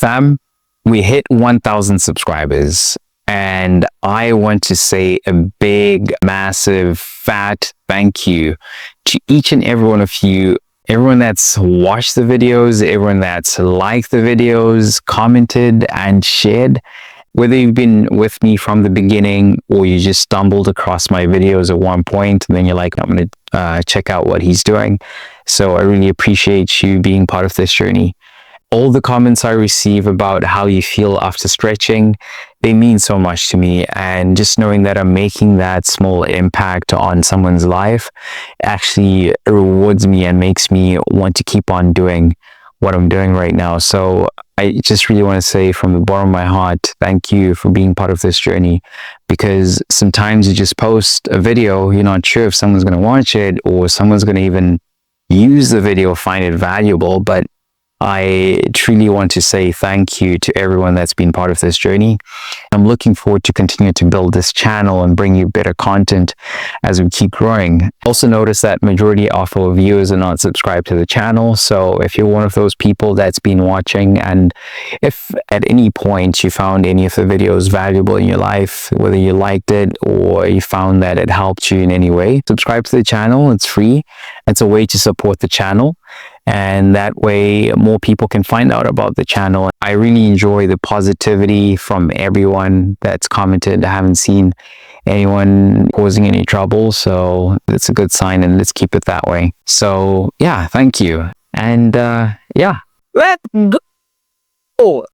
Fam, we hit 1,000 subscribers, and I want to say a big, massive, fat thank you to each and every one of you, everyone that's watched the videos, everyone that's liked the videos, commented and shared. Whether you've been with me from the beginning or you just stumbled across my videos at one point and then you're like, I'm going to check out what he's doing. So I really appreciate you being part of this journey. All the comments I receive about how you feel after stretching, they mean so much to me. And just knowing that I'm making that small impact on someone's life actually rewards me and makes me want to keep on doing what I'm doing right now. So I just really want to say from the bottom of my heart, thank you for being part of this journey, because sometimes you just post a video, you're not sure if someone's going to watch it or someone's going to even use the video, find it valuable. But I truly want to say thank you to everyone that's been part of this journey. I'm looking forward to continue to build this channel and bring you better content as we keep growing. Also notice that majority of our viewers are not subscribed to the channel. So if you're one of those people that's been watching, and if at any point you found any of the videos valuable in your life, whether you liked it or you found that it helped you in any way, subscribe to the channel. It's free. It's a way to support the channel. And that way more people can find out about the channel. I really enjoy the positivity from everyone that's commented. I haven't seen anyone causing any trouble, so it's a good sign, and let's keep it that way. So yeah, thank you. And yeah, let's go.